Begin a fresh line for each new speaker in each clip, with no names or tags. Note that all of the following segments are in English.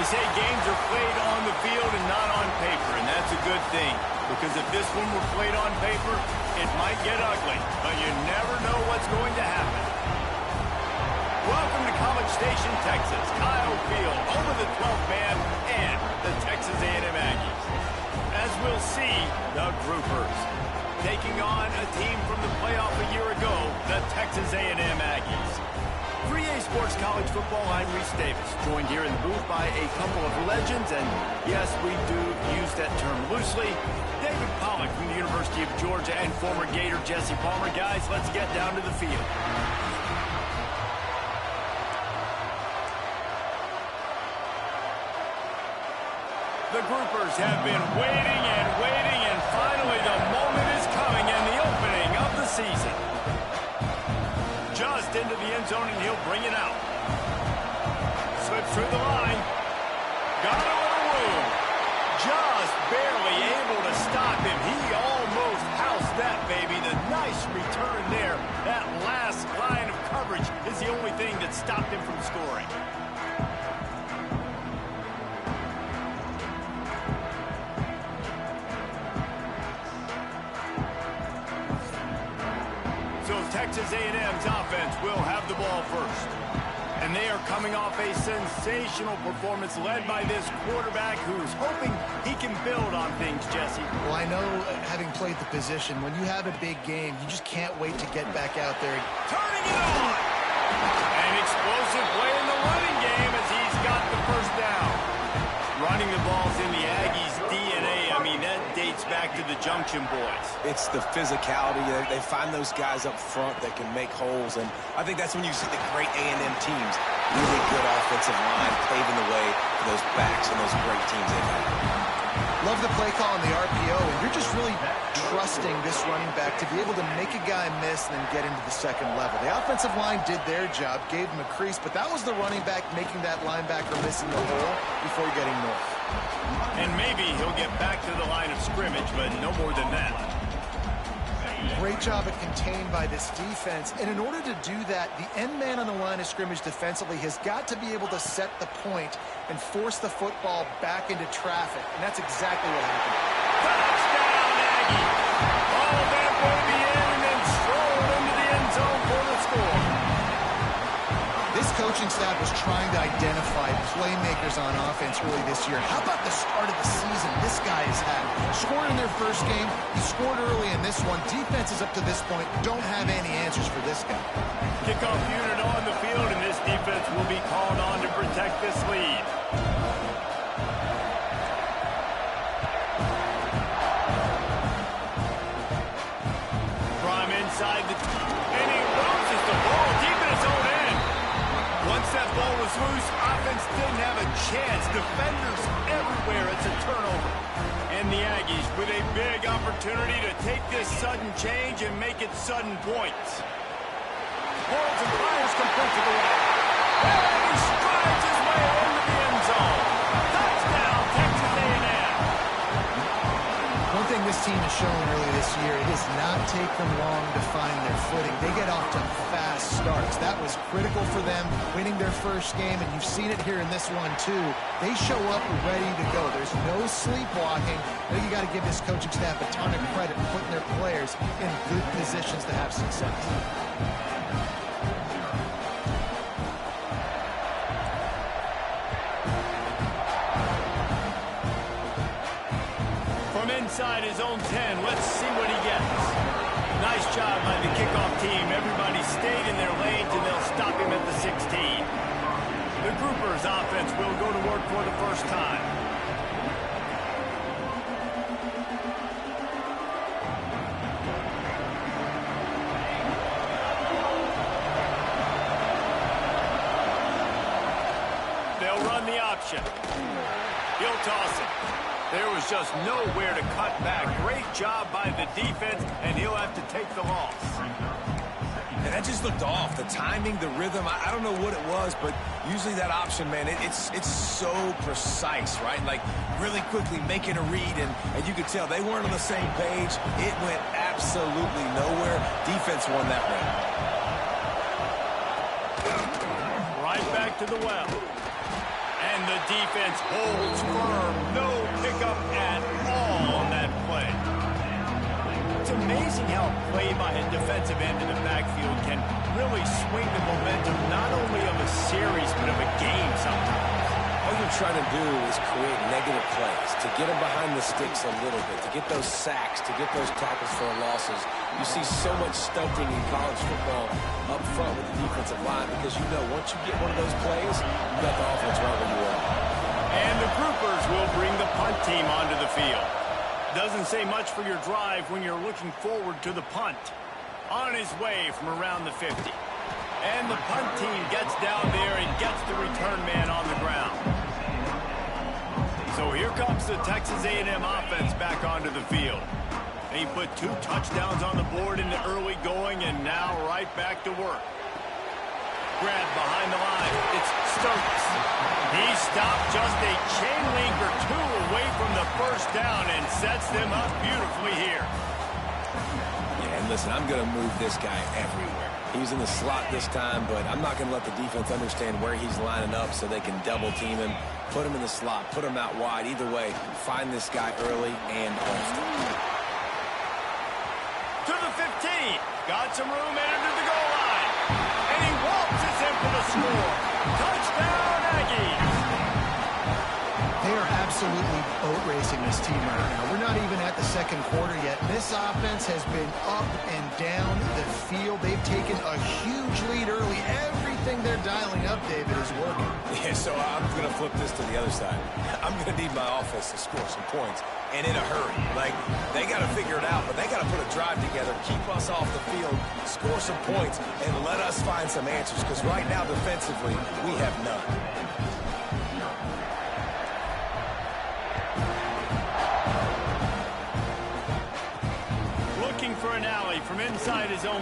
say games are played on the field and not on paper, and that's a good thing. Because if this one were played on paper, it might get ugly, but you never know what's going to happen. Welcome to College Station, Texas. Kyle Field, over the 12th man, and the Texas A&M Aggies. As we'll see, the Groupers taking on a team from the playoff a year ago, the Texas A&M Aggies. 3A Sports College Football, I'm Reese Davis, joined here in the booth by a couple of legends, and yes, we do use that term loosely. David Pollack from the University of Georgia and former Gator Jesse Palmer. Guys, let's get down to the field. The Groupers have been waiting and waiting, and finally the moment is coming and the opening of the season. Just into the end zone, and he'll bring it out. Slips through the line. Got it with a room. Just barely able to stop him. He almost housed that baby. The nice return there. That last line of coverage is the only thing that stopped him from scoring. So Texas A&M's offense will have the ball first. And they are coming off a sensational performance led by this quarterback who's hoping he can build on things, Jesse.
Well, I know, having played the position, when you have a big game, you just can't wait to get back out there.
Turning it on! An explosive play in the running game as he's got the first down. Running the ball's in the Aggies' DNA. I mean, that dates back to the Junction Boys.
It's the physicality. They find those guys up front that can make holes, and I think that's when you see the great A&M teams. Really good offensive line paving the way for those backs and those great teams they've had.
Love the play call on the RPO, and you're just really trusting this running back to be able to make a guy miss and then get into the second level. The offensive line did their job, gave him a crease, but that was the running back making that linebacker miss in the hole before getting north.
And maybe he'll get back to the line of scrimmage, but no more than that.
Great job at contained by this defense. And in order to do that, the end man on the line of scrimmage defensively has got to be able to set the point and force the football back into traffic. And that's exactly what happened.
Touchdown, Aggie! All that baby in and then strolled into the end zone for the score.
This coaching staff was trying to identify playmakers on offense early this year. How about the start of the season this guy has had? Scored in their first game. He scored early in this one. Defenses up to this point don't have any answers for this guy.
Kickoff unit on the field, and this defense will be called on to protect this lead. From inside the... and he launches the ball deep in his own end. Once that ball was loose, offense didn't have a chance. Defenders everywhere. It's a turnover. And the Aggies with a big opportunity to take this sudden change and make it sudden points. Holds and fires complete to the right. And he strides his way into the end zone. Touchdown, Texas A&M.
One thing this team has shown early this year, it does not take them long to find their footing. They get off to fast starts. That was critical for them, winning their first game, and you've seen it here in this one too. They show up ready to go. There's no sleepwalking. I think you got to give this coaching staff a ton of credit for putting their players in good positions to have success.
From inside his own 10, let's see what he gets. Nice job by the kickoff team. Everybody stayed in their lanes, and they'll stop him at the 16. The Groupers offense will go to work for the first time. They'll run the option. He'll toss it. There was just nowhere to cut back. Great job by the defense, and he'll have to take the loss.
And that just looked off. The timing, the rhythm, I don't know what it was, but usually that option, man, it's so precise, right? Like, really quickly making a read, and you could tell they weren't on the same page. It went absolutely nowhere. Defense won that one.
Right back to the well. And And the defense holds firm. No pickup at all on that play. It's amazing how a play by a defensive end in the backfield can really swing the momentum not only of a series but of a game sometimes.
All you're trying to do is create negative plays, to get them behind the sticks a little bit, to get those sacks, to get those tackles for losses. You see so much stunting in college football up front with the defensive line because you know once you get one of those plays, you got the offense right where you are.
And the groupers will bring the punt team onto the field. Doesn't say much for your drive when you're looking forward to the punt. On his way from around the 50. And the punt team gets down there and gets the return man on the ground. So here comes the Texas A&M offense back onto the field. He put 2 touchdowns on the board in the early going and now right back to work. Grab behind the line. It's Stokes. He stopped just a chain link or 2 away from the first down and sets them up beautifully here.
Yeah, and listen, I'm going to move this guy everywhere. He's in the slot this time, but I'm not going to let the defense understand where he's lining up so they can double team him, put him in the slot, put him out wide. Either way, find this guy early and often.
To the 15. Got some room entered to the goal line. And he waltzes in for the score. Touchdown, Aggies.
They are absolutely boat racing this team right now. We're not even at the second quarter yet. This offense has been up and down the field. They've taken a huge lead early. Everything they're dialing up, David, is working.
Yeah, so I'm going to flip this to the other side. I'm going to need my offense to score some points, and in a hurry. Like, they got to figure it out, but they got to put a drive together, keep us off the field, score some points, and let us find some answers, because right now, defensively, we have none.
For an alley from inside his own 10.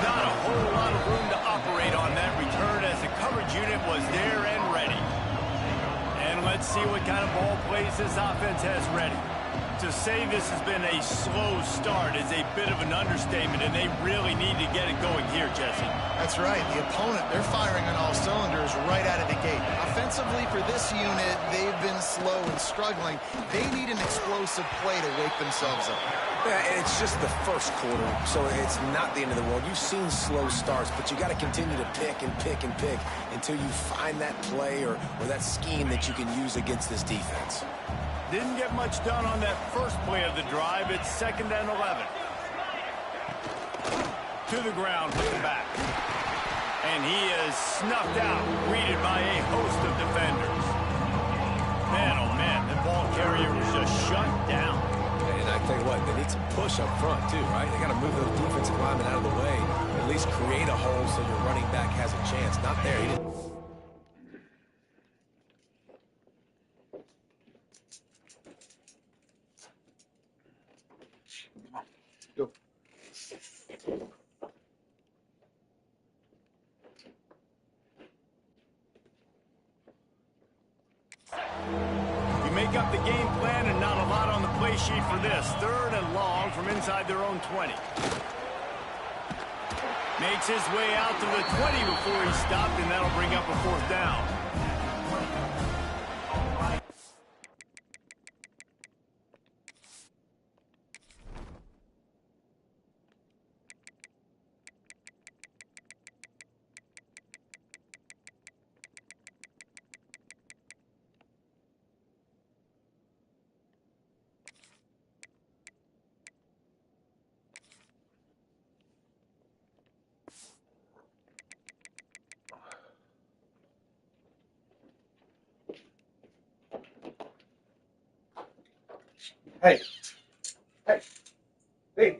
Not a whole lot of room to operate on that return as the coverage unit was there and ready. And let's see what kind of ball plays this offense has ready. To say this has been a slow start is a bit of an understatement, and they really need to get it going here, Jesse.
That's right. The opponent, they're firing on all cylinders right out of the gate. Offensively for this unit, they've been slow and struggling. They need an explosive play to wake themselves up.
Yeah, and it's just the first quarter, so it's not the end of the world. You've seen slow starts, but you got to continue to pick and pick and pick until you find that play or that scheme that you can use against this defense.
Didn't get much done on that first play of the drive. It's 2nd and 11. To the ground with the back. And he is snuffed out, greeted by a host of defenders. Man, oh man, the ball carrier was just shut down.
And I tell you what, they need some push up front too, right? They got to move those defensive linemen out of the way, at least create a hole so your running back has a chance. Not there. He didn't.
Go.
You make up the game plan and not a lot on the play sheet for this. 3rd and long from inside their own 20. Makes his way out to the 20 before he stopped, and that'll bring up a 4th down.
Hey. Hey. Hey.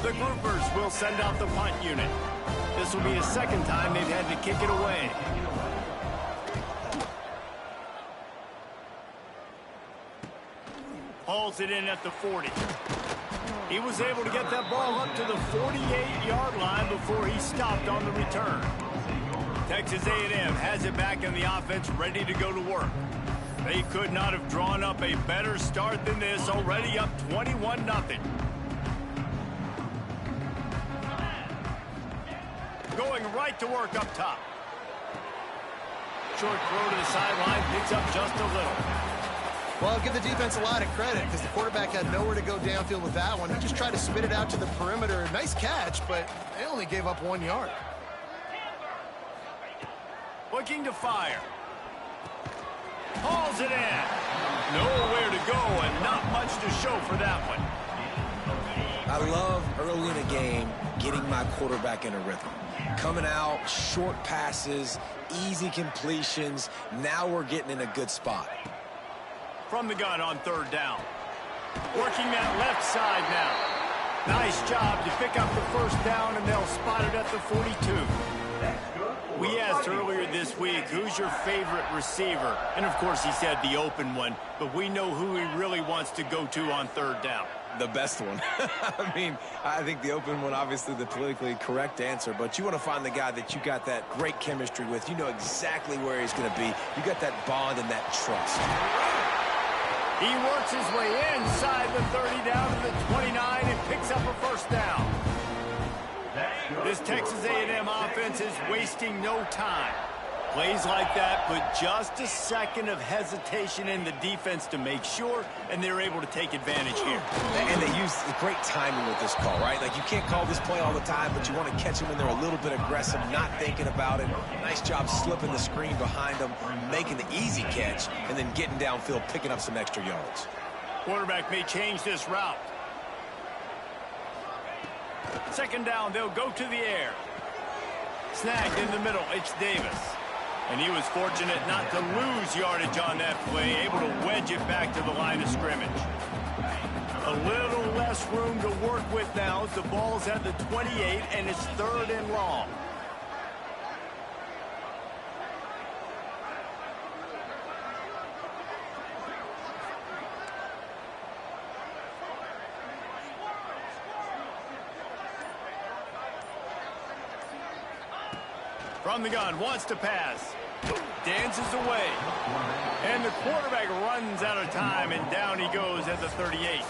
The groupers will send out the punt unit. This will be a second time they've had to kick it away. Hauls it in at the 40. He was able to get that ball up to the 48-yard line before he stopped on the return. Texas A&M has it back in the offense, ready to go to work. They could not have drawn up a better start than this, already up 21-0. Going right to work up top. Short throw to the sideline, picks up just a little.
Well, give the defense a lot of credit because the quarterback had nowhere to go downfield with that one. He just tried to spit it out to the perimeter. Nice catch, but they only gave up 1 yard.
Looking to fire. Hauls it in. Nowhere to go and not much to show for that one.
I love early in a game getting my quarterback in a rhythm. Coming out, short passes, easy completions. Now we're getting in a good spot.
From the gun on third down. Working that left side now. Nice job to pick up the first down, and they'll spot it at the 42. We asked earlier this week, who's your favorite receiver? And, of course, he said the open one, but we know who he really wants to go to on third down.
The best one. I mean, I think the open one, obviously the politically correct answer, but you want to find the guy that you got that great chemistry with. You know exactly where he's going to be. You got that bond and that trust.
He works his way inside the 30 down to the 29 and picks up a first down. This Texas A&M offense is wasting no time. Plays like that put just a second of hesitation in the defense to make sure, and they're able to take advantage here.
And they use great timing with this call, right? Like, you can't call this play all the time, but you want to catch them when they're a little bit aggressive, not thinking about it. Nice job slipping the screen behind them, making the easy catch, and then getting downfield, picking up some extra yards.
Quarterback may change this route. Second down, they'll go to the air. Snagged in the middle, it's Davis. And he was fortunate not to lose yardage on that play, able to wedge it back to the line of scrimmage. A little less room to work with now as the ball's at the 28 and it's third and long. From the gun, wants to pass. Dances away. And the quarterback runs out of time, and down he goes at the 38.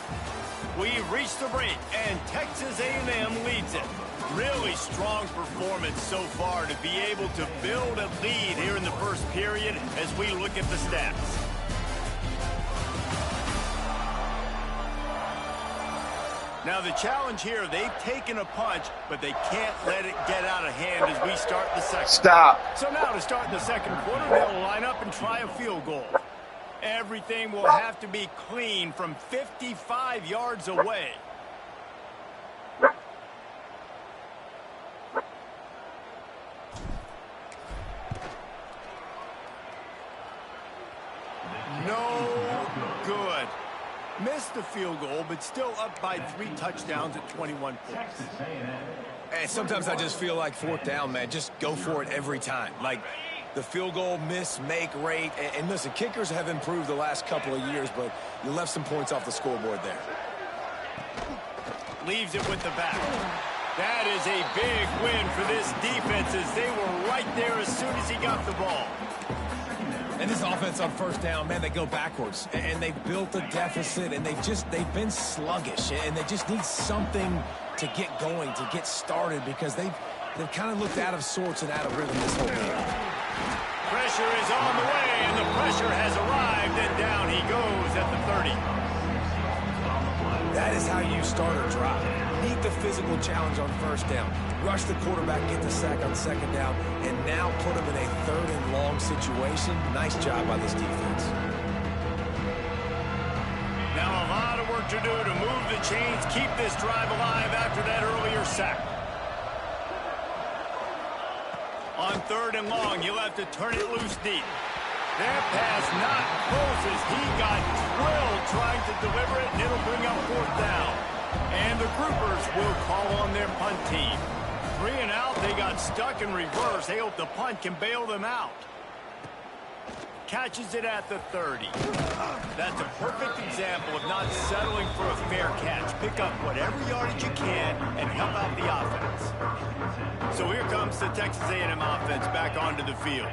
We've reached the break, and Texas A&M leads it. Really strong performance so far to be able to build a lead here in the first period as we look at the stats. Now the challenge here, they've taken a punch, but they can't let it get out of hand as we start the second.
Stop.
So now to start the second quarter, they'll line up and try a field goal. Everything will have to be clean from 55 yards away. No good. Missed the field goal, but still up by 3 touchdowns at 21 points.
And sometimes I just feel like fourth down, man. Just go for it every time. Like the field goal miss-make rate. And listen, kickers have improved the last couple of years, but you left some points off the scoreboard there.
Leaves it with the back. That is a big win for this defense as they were right there as soon as he got the ball.
And this offense on first down, man, they go backwards. And they've built a deficit, and they've been sluggish. And they just need something to get going, to get started, because they've kind of looked out of sorts and out of rhythm this whole game.
Pressure is on the way, and the pressure has arrived, and down he goes at the 30.
That is how you start a drive. Meet the physical. physical challenge on first down. Rush the quarterback, get the sack on second down, and now put him in a third and long situation. Nice job by this defense.
Now a lot of work to do to move the chains, keep this drive alive after that earlier sack. On third and long, he'll have to turn it loose deep. That pass not close as he got drilled trying to deliver it, and it'll bring up fourth down. And the groupers will call on their punt team. 3 and out, they got stuck in reverse. They hope the punt can bail them out. Catches it at the 30. That's a perfect example of not settling for a fair catch. Pick up whatever yardage you can and help out the offense. So here comes the Texas A&M offense back onto the field.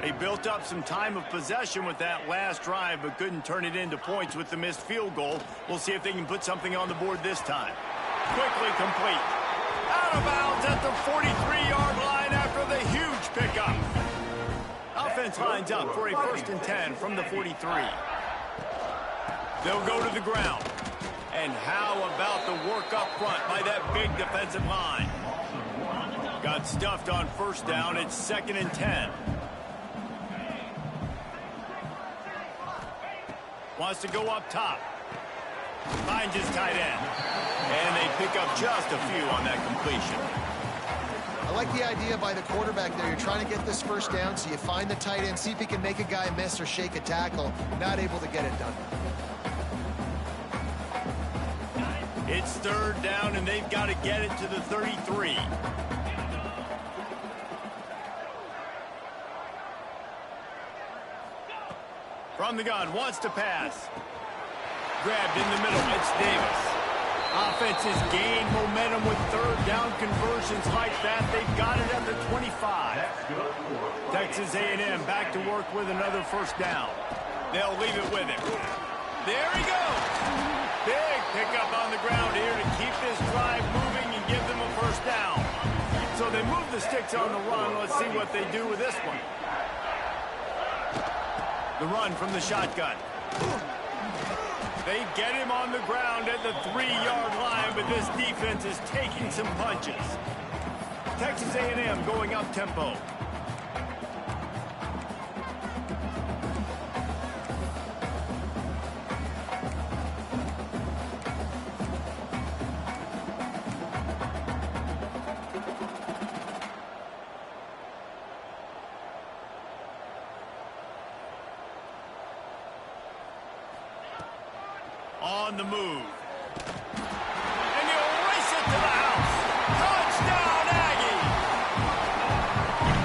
They built up some time of possession with that last drive, but couldn't turn it into points with the missed field goal. We'll see if they can put something on the board this time. Quickly complete. Out of bounds at the 43-yard line after the huge pickup. Offense lines up for a 1st and 10 from the 43. They'll go to the ground. And how about the work up front by that big defensive line? Got stuffed on first down. It's 2nd and 10. Wants to go up top. Finds his tight end. And they pick up just a few on that completion.
I like the idea by the quarterback there. You're trying to get this first down, so you find the tight end, see if he can make a guy miss or shake a tackle. Not able to get it done.
It's 3rd down, and they've got to get it to the 33. From the gun, wants to pass. Grabbed in the middle, it's Davis. Offense has gained momentum with 3rd down conversions like that. They've got it at the 25. Texas A&M back to work with another 1st down. They'll leave it with him. There he goes. Big pickup on the ground here to keep this drive moving and give them a 1st down. So they move the sticks on the run. Let's see what they do with this one. The run from the shotgun. They get him on the ground at the 3-yard line, but this defense is taking some punches. Texas A&M going up tempo. On the move. And you'll race it to the house. Touchdown, Aggie!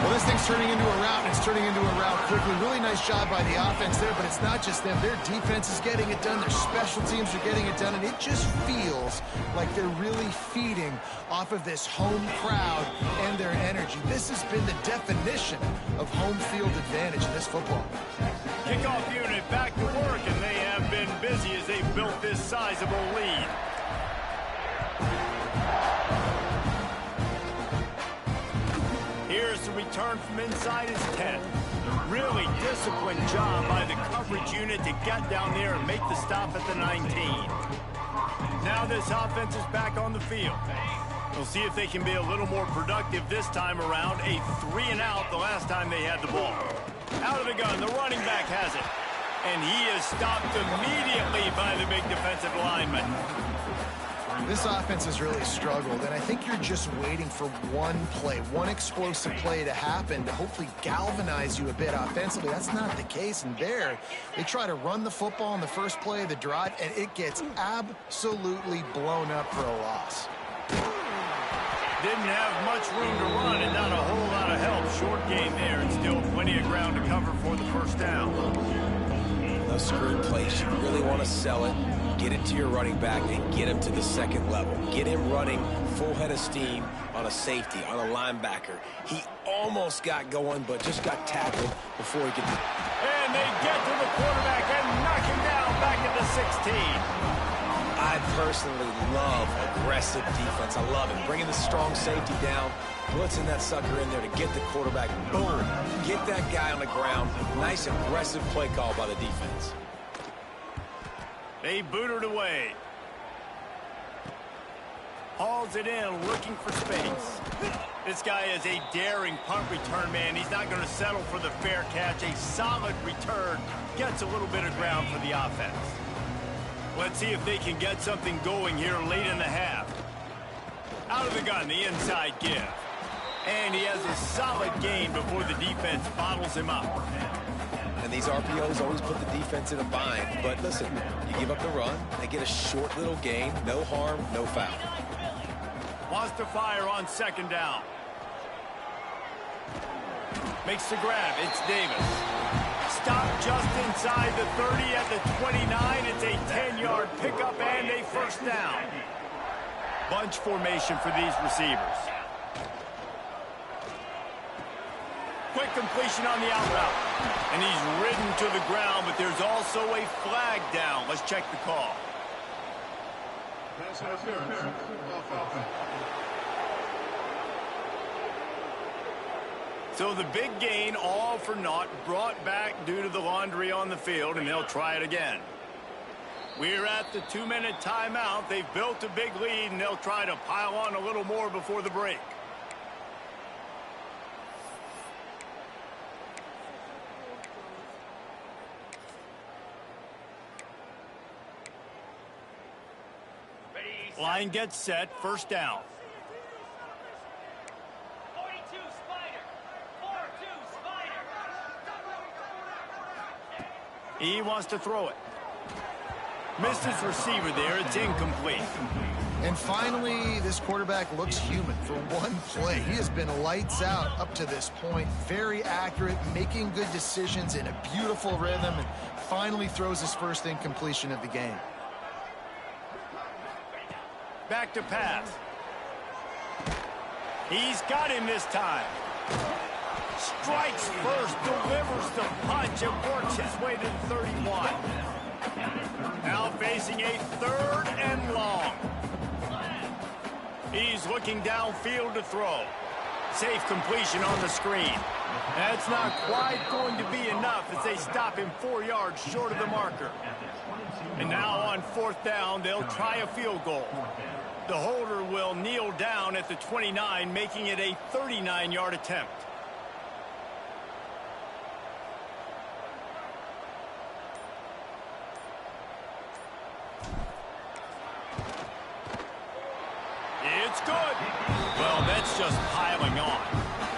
Well, this thing's turning into a route, and it's turning into a route quickly. Really nice job by the offense there, but it's not just them. Their defense is getting it done. Their special teams are getting it done, and it just feels like they're really feeding off of this home crowd and their energy. This has been the definition of home field advantage in this football.
Kickoff unit back to work, and they have been busy as they built this sizable lead. Here's the return from inside his 10. Really disciplined job by the coverage unit to get down there and make the stop at the 19. Now this offense is back on the field. We'll see if they can be a little more productive this time around. A 3 and out the last time they had the ball. Out of the gun, the running back has it. And he is stopped immediately by the big defensive lineman.
This offense has really struggled, and I think you're just waiting for one play, one explosive play to happen to hopefully galvanize you a bit offensively. That's not the case, and there, they try to run the football on the first play of the drive, and it gets absolutely blown up for a loss.
Didn't have much room to run and not a whole lot of help. Short game there, and still plenty of ground to cover for the 1st down.
Those screen plays, you really want to sell it. Get it to your running back and get him to the 2nd level. Get him running full head of steam on a safety, on a linebacker. He almost got going, but just got tackled before he could.
And they get to the quarterback and knock him down back at the 16.
I personally love aggressive defense. I love it. Bringing the strong safety down, blitzing that sucker in there to get the quarterback. Boom. Get that guy on the ground. Nice aggressive play call by the defense.
They boot it away. Hauls it in, looking for space. This guy is a daring punt return man. He's not going to settle for the fair catch. A solid return. Gets a little bit of ground for the offense. Let's see if they can get something going here late in the half. Out of the gun, the inside give. And he has a solid gain before the defense bottles him up.
And these RPOs always put the defense in a bind. But listen, you give up the run, they get a short little gain. No harm, no foul.
Wants to fire on second down. Makes the grab. It's Davis. Stopped just inside the 30 at the 29. It's a 10-yard pickup and a first down. Bunch formation for these receivers. Quick completion on the out route. And he's ridden to the ground, but there's also a flag down. Let's check the call. So the big gain, all for naught, brought back due to the laundry on the field, and they'll try it again. We're at the 2-minute timeout. They've built a big lead, and they'll try to pile on a little more before the break. Line gets set, first down.
42 Spider. 4-2 Spider.
He wants to throw it. Missed his receiver there. It's incomplete.
And finally, this quarterback looks human for one play. He has been lights out up to this point. Very accurate, making good decisions in a beautiful rhythm, and finally throws his first incompletion of the game.
Back to pass. He's got him this time. Strikes first, delivers the punch, and works his way to the 31. Now facing a third and long. He's looking downfield to throw. Safe completion on the screen. That's not quite going to be enough as they stop him 4 yards short of the marker. And now on fourth down, they'll try a field goal. The holder will kneel down at the 29, making it a 39-yard attempt. It's good. Well, that's just piling on.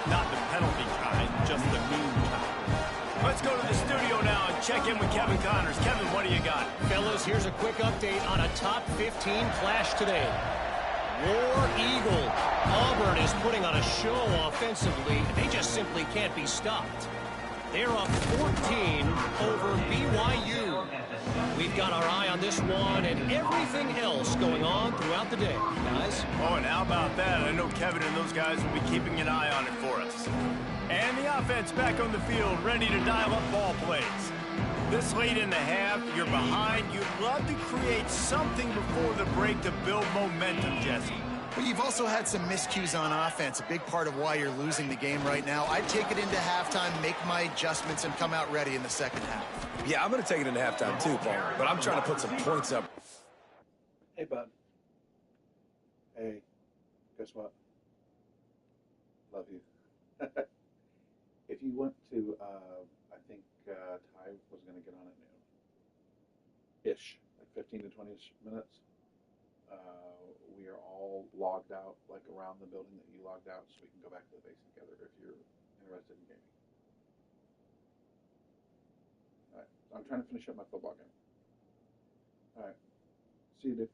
Not the penalty kind, just the mean kind. Let's go to the studio now and check in with Kevin Connors. Kevin, what do you got?
Fellas, here's a quick update on a top 15 flash today. War Eagle. Auburn is putting on a show offensively. They just simply can't be stopped. They're up 14 over BYU. We've got our eye on this one and everything else going on throughout the day, guys.
Oh, and how about that? I know Kevin and those guys will be keeping an eye on it for us. And the offense back on the field, ready to dial up ball plays. This late in the half, you're behind. You'd love to create something before the break to build momentum, Jesse.
But you've also had some miscues on offense, a big part of why you're losing the game right now. I'd take it into halftime, make my adjustments, and come out ready in the second half.
Yeah, I'm going to take it into halftime too, Paul. But I'm trying to put some points up.
Hey, bud. Hey, guess what? Love you. If you went to, I think Ty was going to get on at noon-ish, like 15 to 20 minutes. We are all logged out, like around the building that you logged out, so we can go back to the base together if you're interested in gaming. All right, I'm trying to finish up my football game. All right, see you, dude.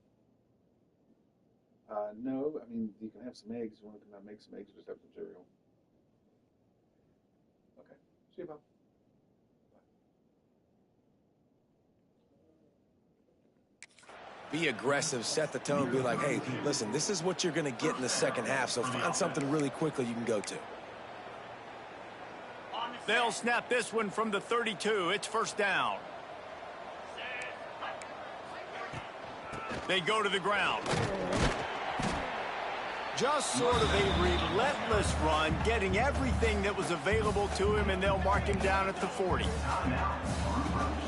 No, I mean, you can have some eggs. You want to come out and make some eggs, just have some cereal. Okay, see you, Bob.
Be aggressive, set the tone, be like, hey, listen, this is what you're going to get in the second half, so find something really quickly you can go to.
They'll snap this one from the 32. It's first down. They go to the ground. Just sort of a relentless run, getting everything that was available to him, and they'll mark him down at the 40.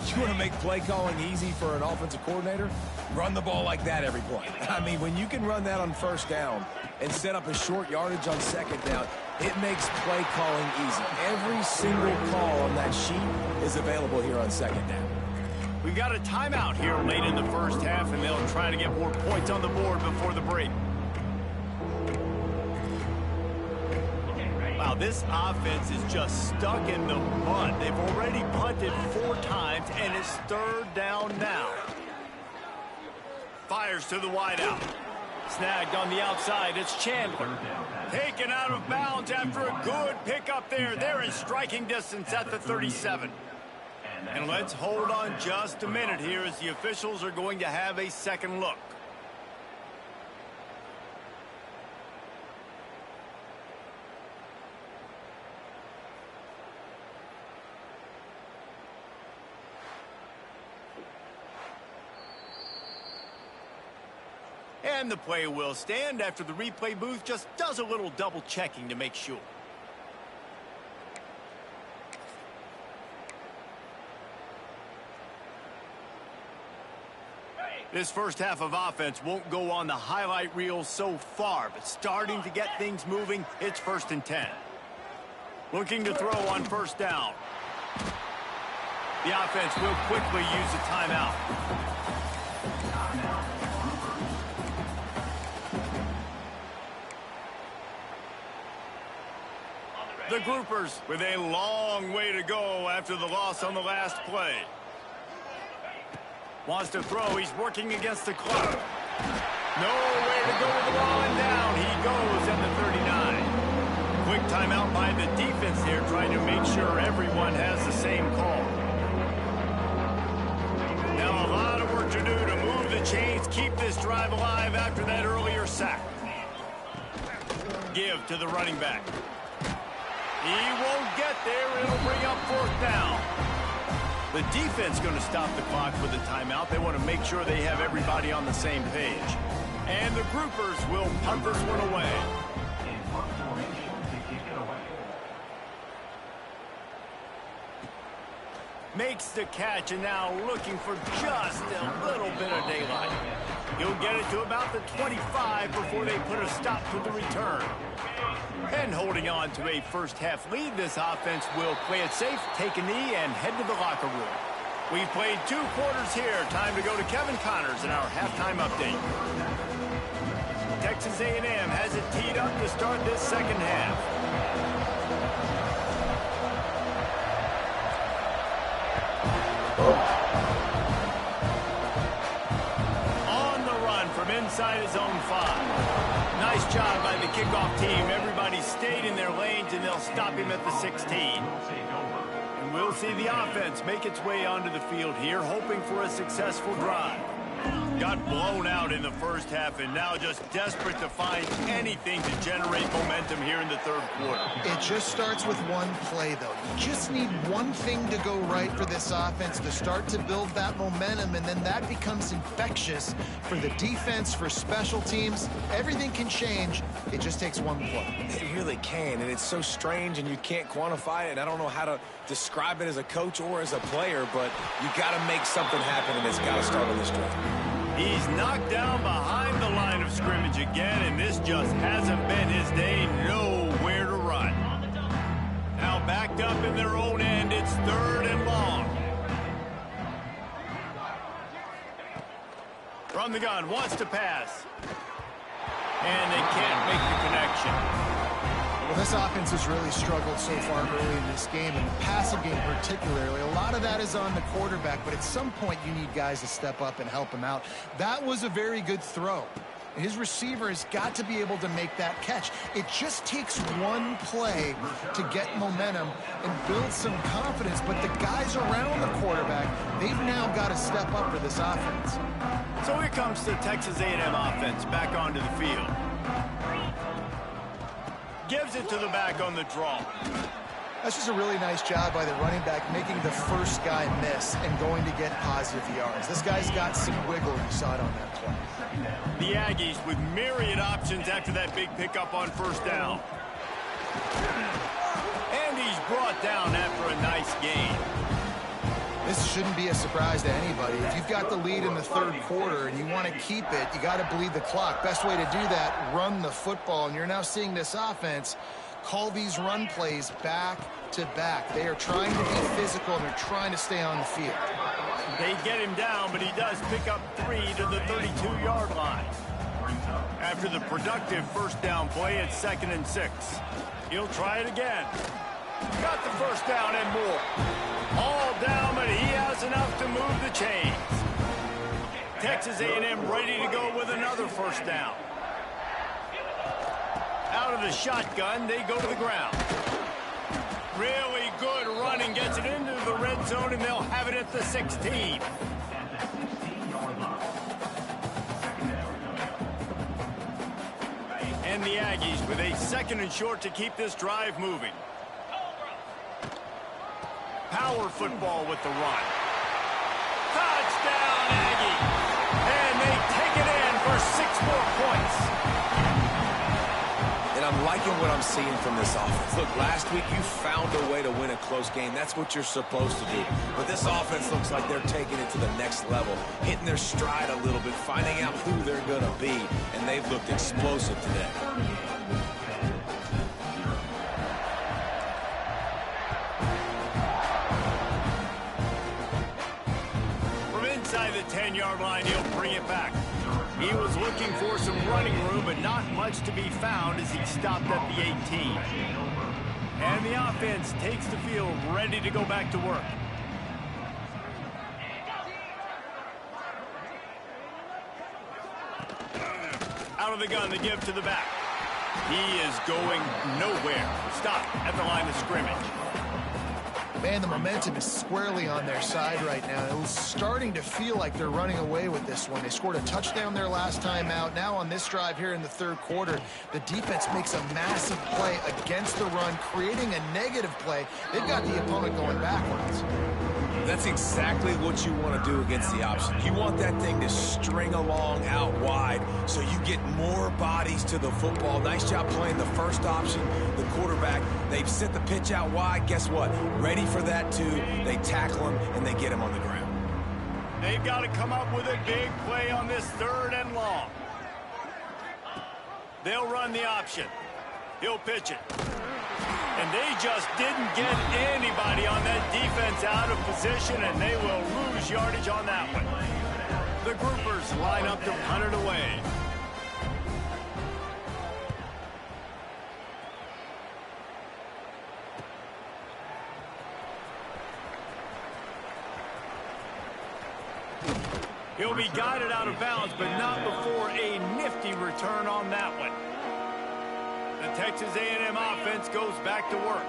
You want to make play calling easy for an offensive coordinator? Run the ball like that every play. I mean, when you can run that on first down and set up a short yardage on second down, it makes play calling easy. Every single call on that sheet is available here on second down.
We've got a timeout here late in the first half, and they'll try to get more points on the board before the break. Wow, this offense is just stuck in the mud. They've already punted 4 times, and it's 3rd down now. Fires to the wideout. Snagged on the outside. It's Chandler. Taken out of bounds after a good pickup there. They're in striking distance at the 37. And let's hold on just a minute here as the officials are going to have a second look. And the play will stand after the replay booth just does a little double checking to make sure. This first half of offense won't go on the highlight reel so far, but starting to get things moving, it's 1st and 10. Looking to throw on first down. The offense will quickly use a timeout. The Groupers with a long way to go after the loss on the last play. Wants to throw. He's working against the clock. No way to go with the ball, and down he goes at the 39. Quick timeout by the defense here, trying to make sure everyone has the same call. Now a lot of work to do to move the chains, keep this drive alive after that earlier sack. Give to the running back. He won't get there. It'll bring up 4th down. The defense going to stop the clock with a timeout. They want to make sure they have everybody on the same page. And the Groupers will punt this one away. Makes the catch, and now looking for just a little bit of daylight. He'll get it to about the 25 before they put a stop to the return. And holding on to a first-half lead, this offense will play it safe, take a knee, and head to the locker room. We've played 2 quarters here. Time to go to Kevin Connors in our halftime update. Texas A&M has it teed up to start this second half. On the run from inside his own 5. Nice job by the kickoff team. Everybody stayed in their lanes, and they'll stop him at the 16. And we'll see the offense make its way onto the field here, hoping for a successful drive. Got blown out in the first half, and now just desperate to find anything to generate momentum here in the 3rd quarter.
It just starts with one play, though. You just need one thing to go right for this offense to start to build that momentum, and then that becomes infectious for the defense, for special teams. Everything can change. It just takes one play.
It really can, and it's so strange, and you can't quantify it, and I don't know how to describe it as a coach or as a player, but you got to make something happen, and it's got to start on this drive.
He's knocked down behind the line of scrimmage again, and this just hasn't been his day. Nowhere to run. Now backed up in their own end. It's 3rd and long. From the gun, wants to pass. And they can't make the connection.
Well, this offense has really struggled so far early in this game, and the passing game particularly. A lot of that is on the quarterback, but at some point you need guys to step up and help him out. That was a very good throw. His receiver has got to be able to make that catch. It just takes one play to get momentum and build some confidence, but the guys around the quarterback, they've now got to step up for this offense.
So here comes the Texas A&M offense back onto the field. Gives it to the back on the draw.
That's just a really nice job by the running back, making the first guy miss and going to get positive yards. This guy's got some wiggle. You saw it on that play.
The Aggies with myriad options after that big pickup on first down. And he's brought down after a nice gain.
This shouldn't be a surprise to anybody. If you've got the lead in the third quarter and you want to keep it, you got to bleed the clock. Best way to do that, run the football. And you're now seeing this offense call these run plays back to back. They are trying to be physical, and they're trying to stay on the field.
They get him down, but he does pick up 3 to the 32-yard line. After the productive first down play at 2nd and 6. He'll try it again. Got the first down and more. All down, but he has enough to move the chains. Texas A&M ready to go with another first down. Out of the shotgun, they go to the ground. Really good running, gets it into the red zone, and they'll have it at the 16. And the Aggies with a 2nd and short to keep this drive moving. Power football with the run. Touchdown, Aggie! And they take it in for 6 more points.
And I'm liking what I'm seeing from this offense. Look, last week you found a way to win a close game. That's what you're supposed to do. But this offense looks like they're taking it to the next level, hitting their stride a little bit, finding out who they're going to be. And they've looked explosive today.
From inside the 10-yard line, he'll bring it back. He was looking for some running room, but not much to be found as he stopped at the 18. And the offense takes the field, ready to go back to work. Out of the gun, the give to the back. He is going nowhere. Stop at the line of scrimmage.
Man, the momentum is squarely on their side right now. It was starting to feel like they're running away with this one. They scored a touchdown their last time out. Now on this drive here in the third quarter, the defense makes a massive play against the run, creating a negative play. They've got the opponent going backwards.
That's exactly what you want to do against the option. You want that thing to string along out wide so you get more bodies to the football. Nice job playing the first option, the quarterback. They've sent the pitch out wide. Guess what? Ready for that too. They tackle him and they get him on the ground.
They've got to come up with a big play on this 3rd and long. They'll run the option. He'll pitch it. And they just didn't get anybody on that defense out of position, and they will lose yardage on that one. The groupers line up to punt it away. He'll be guided out of bounds, but not before a nifty return on that one. The Texas A&M offense goes back to work.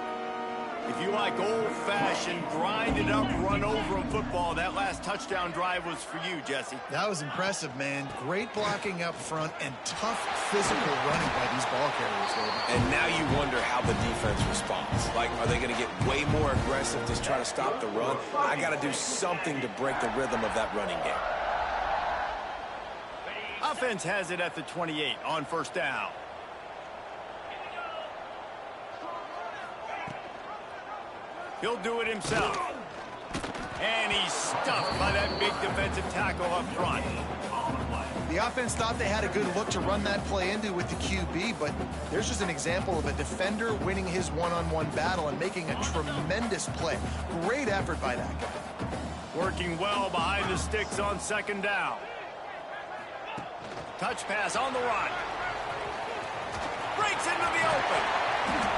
If you like old-fashioned, grind-it-up, run-over-'em football, that last touchdown drive was for you, Jesse.
That was impressive, man. Great blocking up front and tough physical running by these ball carriers, David.
And now you wonder how the defense responds. Like, are they going to get way more aggressive to try to stop the run? I got to do something to break the rhythm of that running game.
Offense has it at the 28 on first down. He'll do it himself. And he's stuffed by that big defensive tackle up front.
The offense thought they had a good look to run that play into with the QB, but there's just an example of a defender winning his one-on-one battle and making a tremendous play. Great effort by that guy.
Working well behind the sticks on 2nd down. Touch pass on the run. Breaks into the open.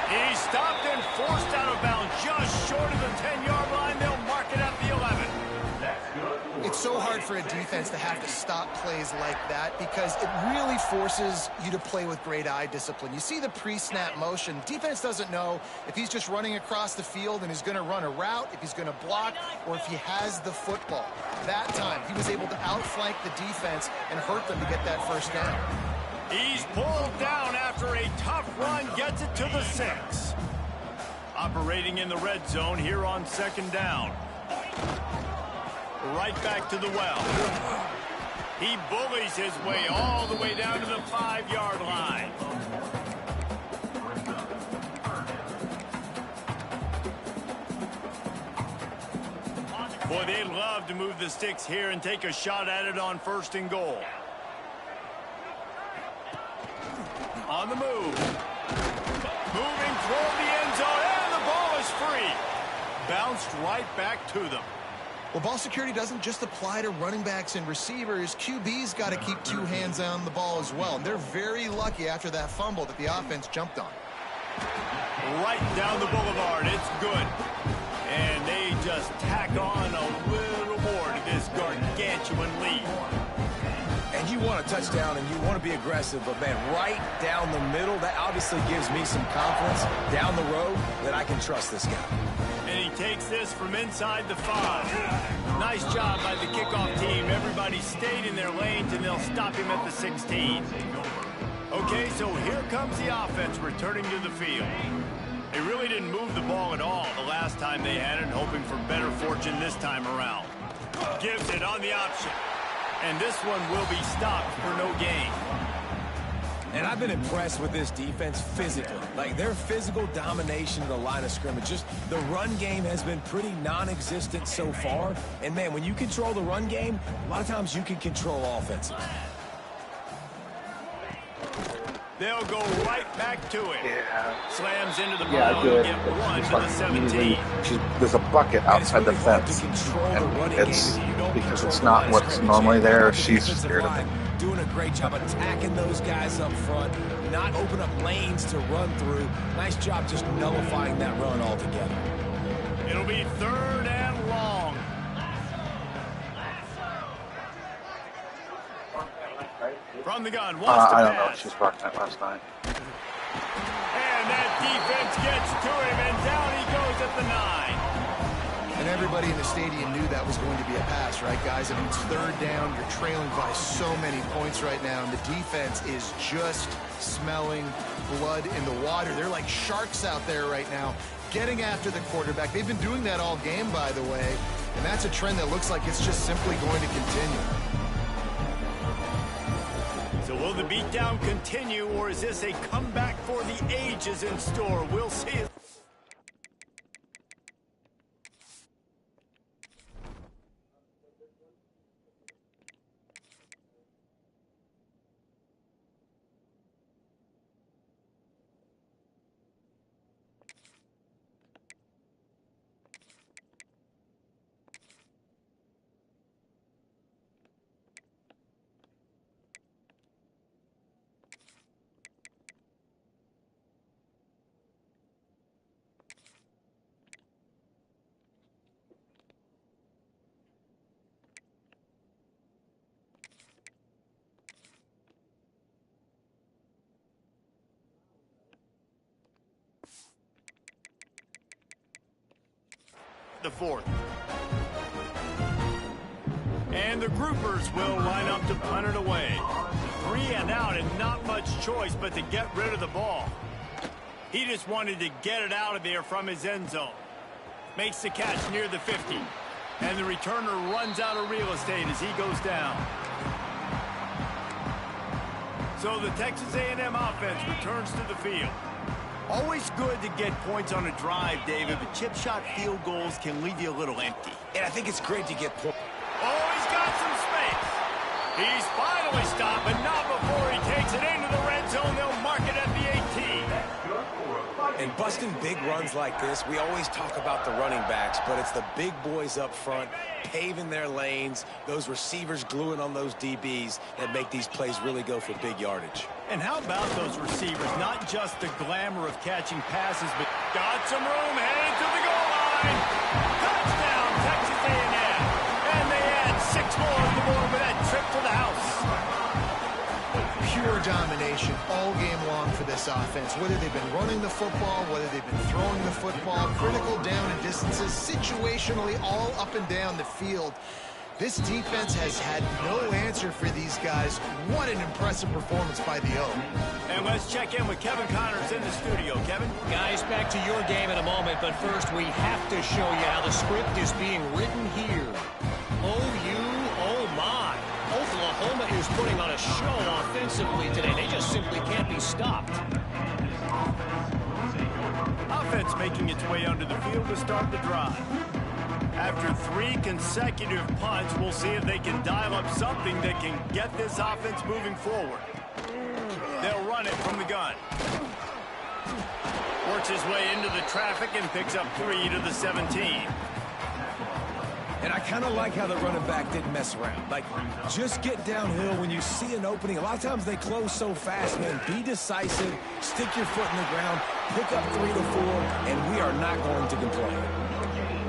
He's stopped and forced out of bounds just short of the 10-yard line. They'll mark it at the 11.
It's so hard for a defense to have to stop plays like that because it really forces you to play with great eye discipline. You see the pre-snap motion. Defense doesn't know if he's just running across the field and is going to run a route, if he's going to block, or if he has the football. That time, he was able to outflank the defense and hurt them to get that first down.
He's pulled down after a tough run, gets it to the 6. Operating in the red zone here on 2nd down. Right back to the well. He bullies his way all the way down to the 5-yard line. Boy, they'd love to move the sticks here and take a shot at it on 1st and goal. On the move. Moving toward the end zone, and the ball is free. Bounced right back to them.
Well, ball security doesn't just apply to running backs and receivers. QB's got to keep 2 hands on the ball as well. And they're very lucky after that fumble that the offense jumped on.
Right down the boulevard. It's good. And they just tack on a little more to this gargantuan lead.
And you want a touchdown and you want to be aggressive, but man, right down the middle, that obviously gives me some confidence down the road that I can trust this guy.
And he takes this from inside the 5. Nice job by the kickoff team. Everybody stayed in their lanes, and they'll stop him at the 16. Okay, so here comes the offense returning to the field. They really didn't move the ball at all the last time they had it, hoping for better fortune this time around. Gives it on the option. And this one will be stopped for no gain.
And I've been impressed with this defense physically. Like, their physical domination of the line of scrimmage. Just the run game has been pretty non-existent so far. And, man, when you control the run game, a lot of times you can control offenses.
They'll go right back to it.
Yeah.
Slams into the
Yeah,
ball
good.
and get 1
It's
to
like
the 17.
there's a bucket outside the fence, and it's because it's not what's normally there. She's scared of it.
Doing a great job attacking those guys up front, not open up lanes to run through. Nice job just nullifying that run altogether.
It'll be 3rd and long. From the gun, wants to
I don't know if
pass.
she's brought that last night.
And that defense gets to him, and down he goes at the 9.
And everybody in the stadium knew that was going to be a pass, right, guys? I mean, it's 3rd down. You're trailing by so many points right now, and the defense is just smelling blood in the water. They're like sharks out there right now, getting after the quarterback. They've been doing that all game, by the way, and that's a trend that looks like it's just simply going to continue.
So will the beatdown continue, or is this a comeback for the ages in store? We'll see. The 4th. And the groupers will line up to punt it away. 3 and out, and not much choice but to get rid of the ball. He just wanted to get it out of there from his end zone. Makes the catch near the 50. And the returner runs out of real estate as he goes down. So the Texas A&M offense returns to the field. Always good to get points on a drive, David, but chip shot field goals can leave you a little empty.
And I think it's great to get points.
Oh, he's got some space. He's finally stopped, but not before he takes it into the red zone. They'll mark it at the 18.
And busting big runs like this, we always talk about the running backs, but it's the big boys up front paving their lanes, those receivers gluing on those DBs that make these plays really go for big yardage.
And how about those receivers? Not just the glamour of catching passes, but got some room, headed to the goal line. Touchdown, Texas A&M. And they add 6 more on the board with that trip to the house.
Pure domination all game long for this offense. Whether they've been running the football, whether they've been throwing the football, critical down and distances, situationally all up and down the field. This defense has had no answer for these guys. What an impressive performance by the O.
And let's check in with Kevin Connors in the studio. Kevin?
Guys, back to your game in a moment, but first we have to show you how the script is being written here. Oh my. Oklahoma is putting on a show offensively today. They just simply can't be stopped.
Offense making its way under the field to start the drive. After 3 consecutive punts, we'll see if they can dial up something that can get this offense moving forward. They'll run it from the gun. Works his way into the traffic and picks up 3 to the 17.
And I kind of like how the running back didn't mess around. Like, just get downhill when you see an opening. A lot of times they close so fast, man. Be decisive, stick your foot in the ground, pick up 3 to 4, and we are not going to complain.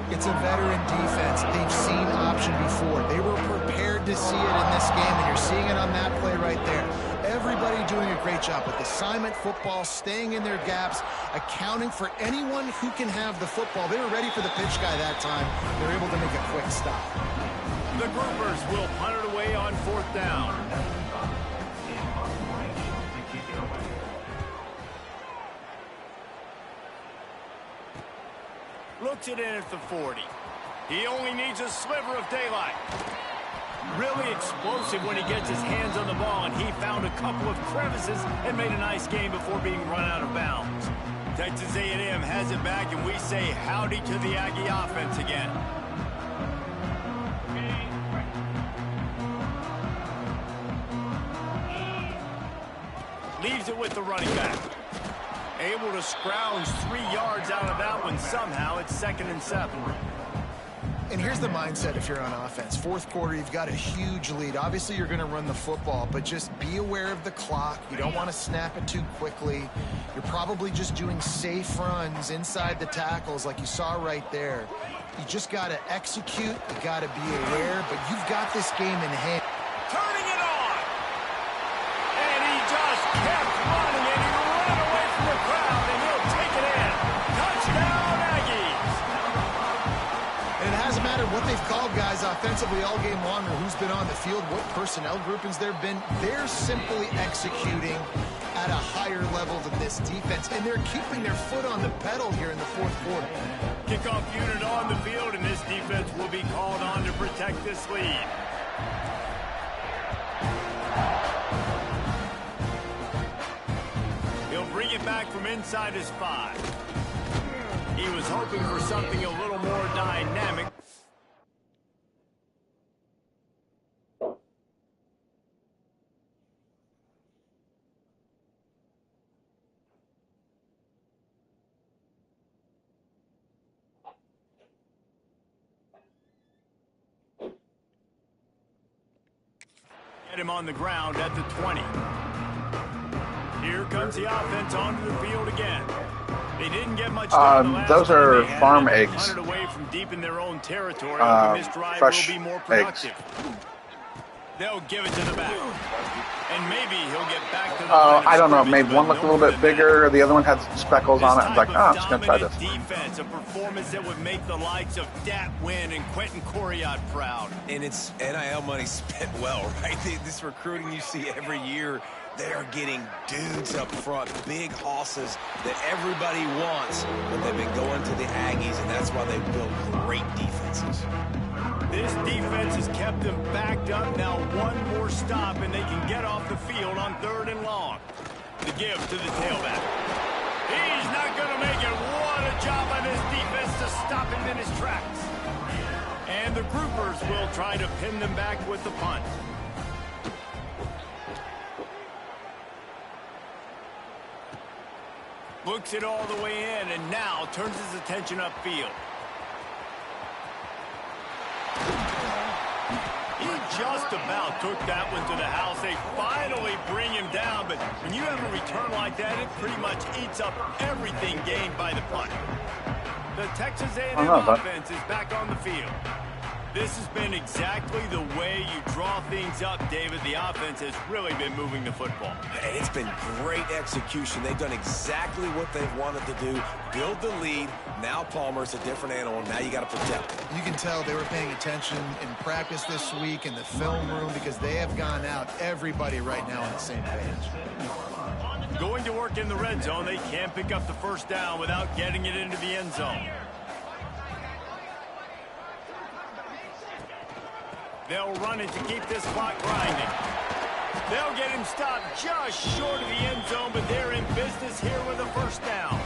It's a veteran defense. They've seen option before. They were prepared to see it in this game, and you're seeing it on that play right there. Everybody doing a great job with assignment football, staying in their gaps, accounting for anyone who can have the football. They were ready for the pitch guy that time. They're able to make a quick stop.
The Groupers will punt it away on 4th down. Looks it in at the 40. He only needs a sliver of daylight. Really explosive when he gets his hands on the ball, and he found a couple of crevices and made a nice game before being run out of bounds. Texas A&M has it back, and we say howdy to the Aggie offense again. Leaves it with the running back. Able to scrounge 3 yards out of that one somehow. It's 2nd and 7.
And here's the mindset if you're on offense. 4th quarter, you've got a huge lead. Obviously, you're going to run the football, but just be aware of the clock. You don't want to snap it too quickly. You're probably just doing safe runs inside the tackles like you saw right there. You just got to execute. You got to be aware, but you've got this game in hand.
Turning it on! And he just kept running, and he ran away from the crowd, and he'll take it in. Touchdown, Aggies!
And it hasn't mattered what they've called guys offensively all game long or who's been on the field, what personnel groupings there have been. They're simply executing at a higher level than this defense, and they're keeping their foot on the pedal here in the 4th quarter.
Kickoff unit on the field, and this defense will be called on to protect this lead. He'll bring it back from inside his 5. He was hoping for something a little more dynamic. Get him on the ground at the 20. Here comes the offense onto the field again. They didn't get much done the last
those
time
are
they had
farm
it. They
eggs.
punted away from deep in their own territory. Hoping this drive
Fresh
will be more
eggs.
productive. They'll give it to the back. And maybe he'll get back to the line of
I don't know.
scrimmage,
Maybe one
but
looked a little
no
bit
more than
bigger. The other one had some speckles on it. I was like, oh, I'm just going to try this.
Defense, a performance that would make the likes of Dat Wynn and Quentin Coriat proud.
And it's NIL money spent well, right? This recruiting you see every year, they are getting dudes up front, big hosses that everybody wants, but they've been going to the Aggies, and that's why they've built great defenses.
This defense has kept them backed up. Now one more stop, and they can get off the field on 3rd and long. The give to the tailback. He's not going to make it. What a job by this defense to stop him in his tracks. And the Groupers will try to pin them back with the punt. Looks it all the way in, and now turns his attention upfield. He just about took that one to the house. They finally bring him down, but when you have a return like that, it pretty much eats up everything gained by the punt. The Texas A&M offense is back on the field. This has been exactly the way you draw things up, David. The offense has really been moving the football.
And it's been great execution. They've done exactly what they've wanted to do. Build the lead. Now Palmer's a different animal. Now you got to protect him.
You can tell they were paying attention in practice this week in the film room because they have gone out, everybody right now on the same page.
Going to work in the red zone. They can't pick up the first down without getting it into the end zone. They'll run it to keep this clock grinding. They'll get him stopped just short of the end zone, but they're in business here with a first down.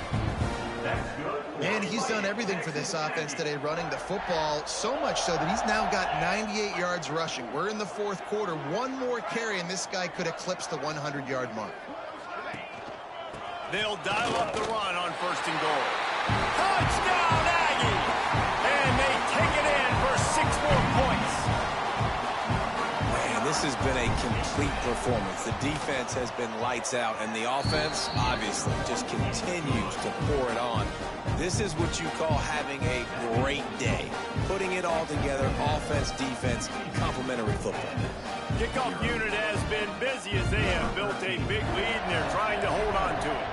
And he's done everything for this offense today, running the football, so much so that he's now got 98 yards rushing. We're in the fourth quarter. One more carry, and this guy could eclipse the 100-yard mark.
They'll dial up the run on 1st and goal. Touchdown, Aggie! And they take it in for 6 more points.
Man, this has been a complete performance. The defense has been lights out, and the offense, obviously, just continues to pour it on. This is what you call having a great day. Putting it all together, offense, defense, complementary football.
Kickoff unit has been busy as they have built a big lead, and they're trying to hold on to it.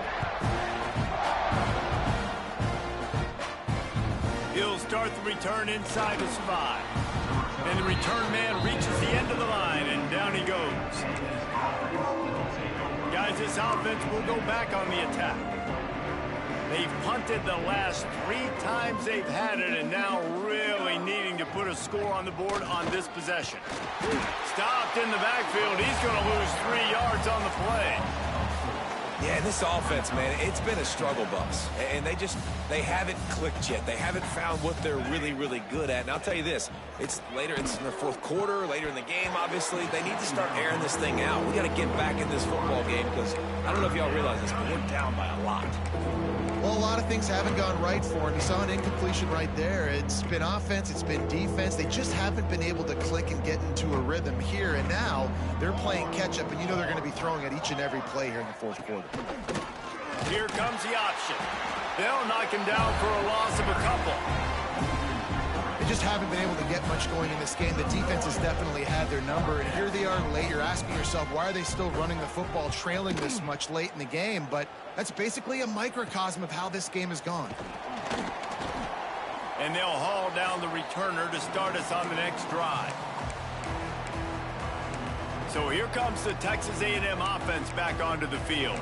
He'll start the return inside his 5. And the return man reaches the end of the line, and down he goes. Guys, this offense will go back on the attack. They've punted the last 3 times they've had it, and now really needing to put a score on the board on this possession. Stopped in the backfield. He's going to lose 3 yards on the play.
Yeah, and this offense, man, it's been a struggle bus. And they haven't clicked yet. They haven't found what they're really, really good at. And I'll tell you this, it's in the fourth quarter, later in the game, obviously. They need to start airing this thing out. We got to get back in this football game because I don't know if y'all realize this, but we're down by a lot.
Well, a lot of things haven't gone right for him. You saw an incompletion right there. It's been offense, it's been defense. They just haven't been able to click and get into a rhythm here. And now they're playing catch-up, and you know they're going to be throwing at each and every play here in the fourth quarter.
Here comes the option. They'll knock him down for a loss of a couple.
They just haven't been able to get much going in this game. The defense has definitely had their number, and here they are late. You're asking yourself, why are they still running the football, trailing this much late in the game? But that's basically a microcosm of how this game has gone.
And they'll haul down the returner to start us on the next drive. So here comes the Texas A&M offense back onto the field.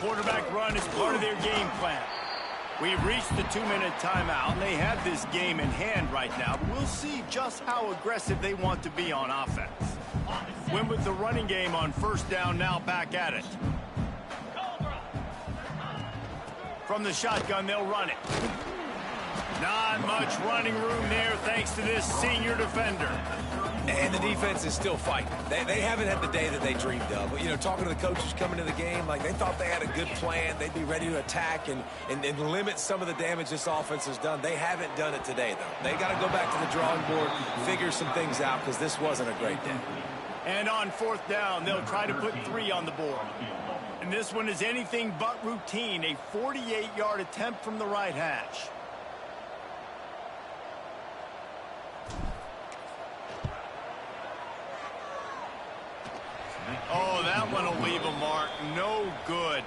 Quarterback run is part of their game plan. We've reached the 2-minute timeout, and they have this game in hand right now. But we'll see just how aggressive they want to be on offense. Win with the running game on 1st down, now back at it. From the shotgun, they'll run it. Not much running room there thanks to this senior defender.
And the defense is still fighting. They haven't had the day that they dreamed of. But, you know, talking to the coaches coming to the game, like they thought they had a good plan. They'd be ready to attack and limit some of the damage this offense has done. They haven't done it today, though. They got to go back to the drawing board, figure some things out, because this wasn't a great day.
And on 4th down, they'll try to put 3 on the board. And this one is anything but routine, a 48-yard attempt from the right hash. Oh, that one will leave a mark. No good.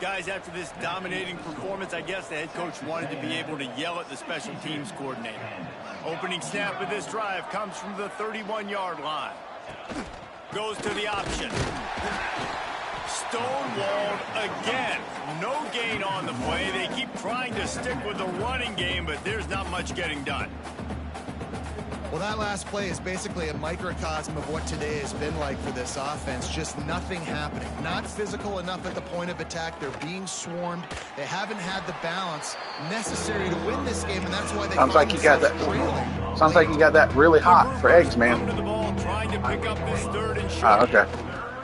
Guys, after this dominating performance, I guess the head coach wanted to be able to yell at the special teams coordinator. Opening snap of this drive comes from the 31-yard line. Goes to the option. Stonewalled again. No gain on the play. They keep trying to stick with the running game, but there's not much getting done.
Well, that last play is basically a microcosm of what today has been like for this offense. Just nothing happening. Not physical enough at the point of attack. They're being swarmed. They haven't had the balance necessary to win this game, and that's why they
sounds like you got that. Sounds like you got that really hot for eggs, man.
The ball, trying to pick up this 3rd and short.
Okay.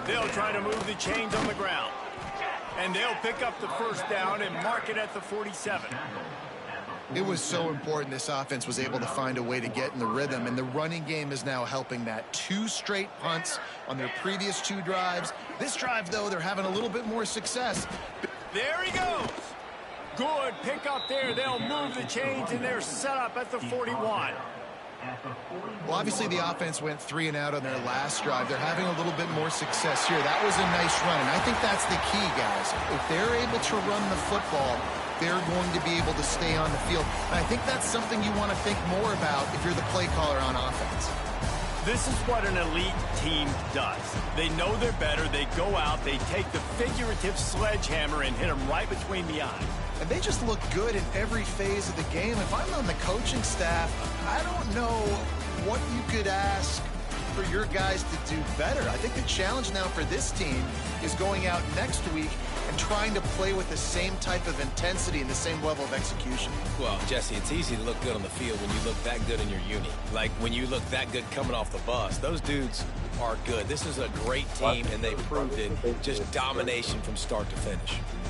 They'll try to move the chains on the ground, and they'll pick up the 1st down and mark it at the 47.
It was so important this offense was able to find a way to get in the rhythm, and the running game is now helping that. 2 straight punts on their previous 2 drives. This drive, though, they're having a little bit more success.
There he goes. Good pick up there. They'll move the chains, and they're set up at the 41.
Well, obviously the offense went 3 and out on their last drive. They're having a little bit more success here. That was a nice run, and I think that's the key, guys. If they're able to run the football, they're going to be able to stay on the field. And I think that's something you want to think more about if you're the play caller on offense.
This is what an elite team does. They know they're better. They go out. They take the figurative sledgehammer and hit them right between the eyes.
And they just look good in every phase of the game. If I'm on the coaching staff, I don't know what you could ask for your guys to do better. I think the challenge now for this team is going out next week and trying to play with the same type of intensity and the same level of execution.
Well, Jesse, it's easy to look good on the field when you look that good in your unit. Like when you look that good coming off the bus. Those dudes are good. This is a great team, and they proved it. Just domination from start to finish.